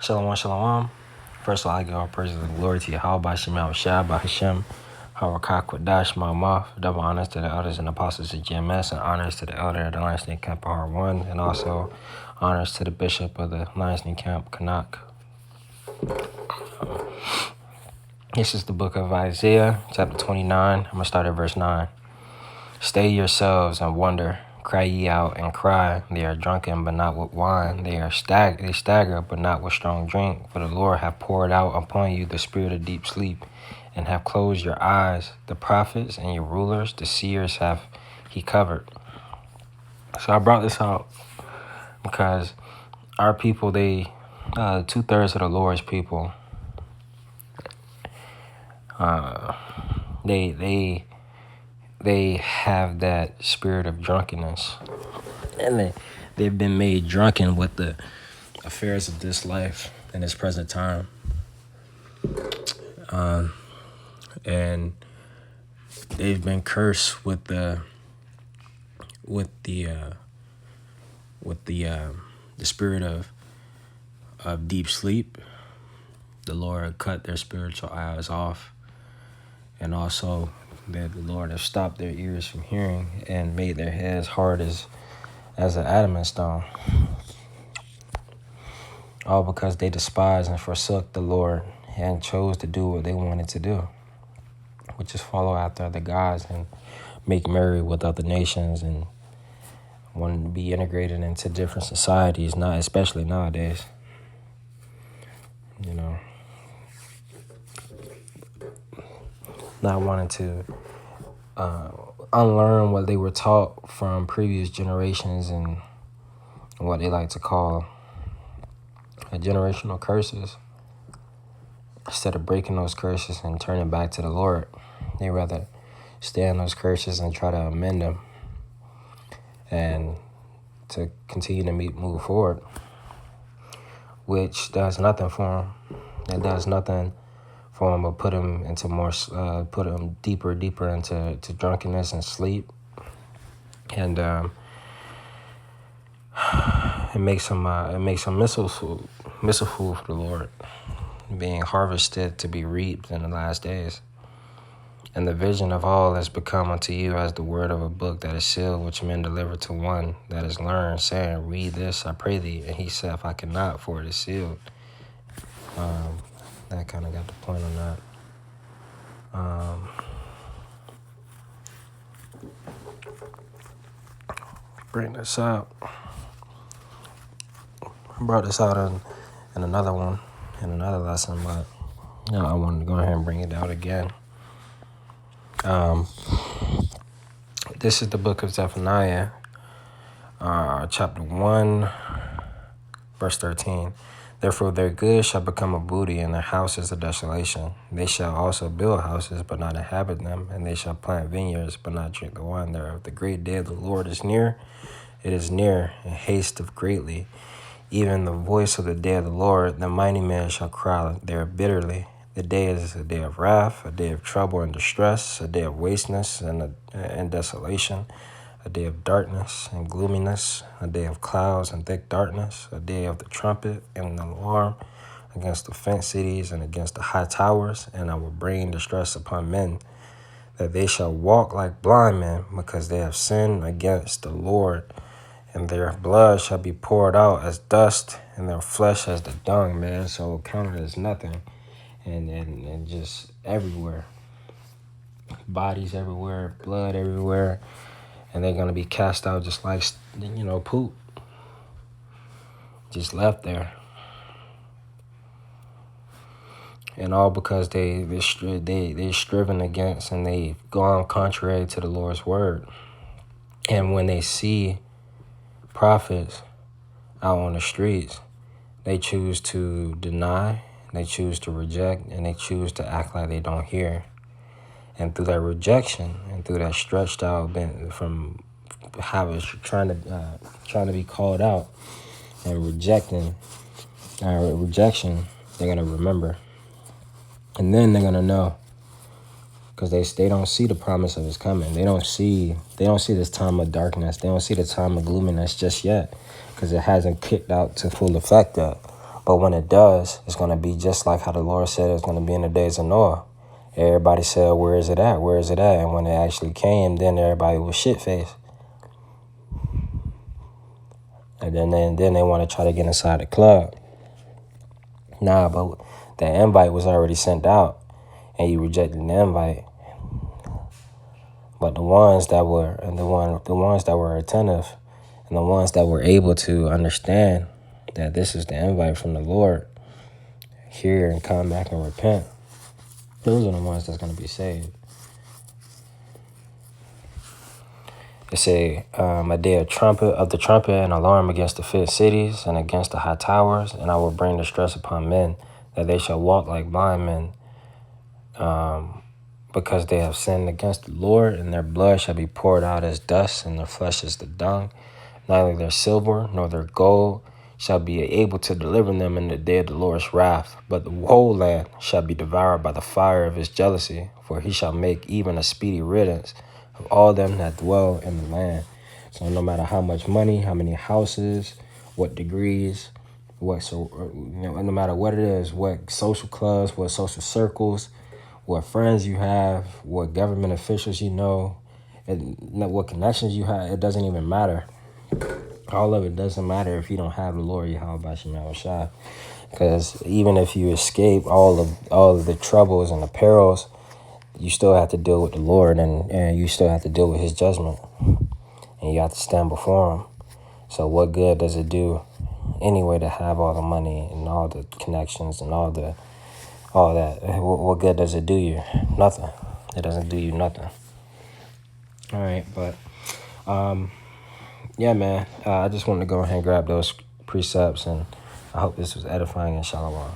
Shalom, shalom. First of all, I give all praises and glory to Yahweh, Shema, Shah, Hashem, Harakak, Wadash, Ma'amah. Double honors to the elders and apostles of GMS, and honors to the elder of the Lions Den Camp of R1, and also honors to the bishop of the Lions Den Camp, Kanak. This is the book of Isaiah, chapter 29. I'm going to start at verse 9. Stay yourselves and wonder. Cry ye out and cry. They are drunken, but not with wine. They stagger, but not with strong drink. For the Lord hath poured out upon you the spirit of deep sleep, and hath closed your eyes. The prophets and your rulers, the seers, have he covered. So I brought this out because our people, 2/3 of the Lord's people, they have that spirit of drunkenness, and they've been made drunken with the affairs of this life in this present time, and they've been cursed with the spirit of deep sleep. The Lord cut their spiritual eyes off, and also that the Lord has stopped their ears from hearing and made their heads hard as an adamant stone. All because they despised and forsook the Lord and chose to do what they wanted to do, which is follow after other gods and make merry with other nations and want to be integrated into different societies, not especially nowadays. Not wanting to unlearn what they were taught from previous generations and what they like to call generational curses. Instead of breaking those curses and turning back to the Lord, they rather stay in those curses and try to amend them and to continue to move forward, which does nothing for them. It does nothing for them, but put them into put them deeper into drunkenness and sleep, and it makes them missile food for the Lord, being harvested to be reaped in the last days. And the vision of all has become unto you as the word of a book that is sealed, which men deliver to one that is learned, saying, read this, I pray thee. And he said, if I cannot, for it is sealed. That kind of got the point on that. Bring this out. I brought this out in another one, in another lesson, but I wanted to go ahead and bring it out again. This is the book of Zephaniah, chapter 1, verse 13. Therefore their goods shall become a booty, and their houses a desolation. They shall also build houses, but not inhabit them, and they shall plant vineyards, but not drink the wine thereof. The great day of the Lord is near. It is near, and hasteth greatly. Even the voice of the day of the Lord, the mighty man shall cry there bitterly. The day is a day of wrath, a day of trouble and distress, a day of wasteness and desolation, a day of darkness and gloominess, a day of clouds and thick darkness, a day of the trumpet and the alarm against the fenced cities and against the high towers. And I will bring distress upon men, that they shall walk like blind men, because they have sinned against the Lord. And their blood shall be poured out as dust, and their flesh as the dung, man. So count it as nothing. And just everywhere. Bodies everywhere, blood everywhere. And they're going to be cast out just like, poop. Just left there. And all because they're striven against and they've gone contrary to the Lord's word. And when they see prophets out on the streets, they choose to deny, they choose to reject, and they choose to act like they don't hear. And through that rejection and through that stretched out from how it's trying to be called out and rejection, they're gonna remember, and then they're gonna know, because they don't see the promise of his coming. They don't see this time of darkness. They don't see the time of gloominess just yet, because it hasn't kicked out to full effect yet. But when it does, it's going to be just like how the Lord said it's going to be in the days of Noah. Everybody said, where is it at? Where is it at? And when it actually came, then everybody was shit-faced. And then they want to try to get inside the club. Nah, but the invite was already sent out, and you rejected the invite. But the ones that were attentive, and the ones that were able to understand that this is the invite from the Lord, hear and come back and repent, those are the ones that's going to be saved. It say, a day of the trumpet and alarm against the fit cities and against the high towers, and I will bring distress upon men, that they shall walk like blind men, because they have sinned against the Lord, and their blood shall be poured out as dust, and their flesh as the dung. Neither their silver nor their gold shall be able to deliver them in the day of the Lord's wrath, but the whole land shall be devoured by the fire of his jealousy, for he shall make even a speedy riddance of all them that dwell in the land. So no matter how much money, how many houses, what degrees, no matter what it is, what social clubs, what social circles, what friends you have, what government officials you know, and what connections you have, it doesn't even matter. All of it doesn't matter if you don't have the Lord Yahweh Shem Shai. Because even if you escape all of the troubles and the perils, you still have to deal with the Lord, and you still have to deal with his judgment. And you have to stand before him. So what good does it do anyway to have all the money and all the connections and all that? What good does it do you? Nothing. It doesn't do you nothing. All right, but yeah, man. I just wanted to go ahead and grab those precepts, and I hope this was edifying and shalom.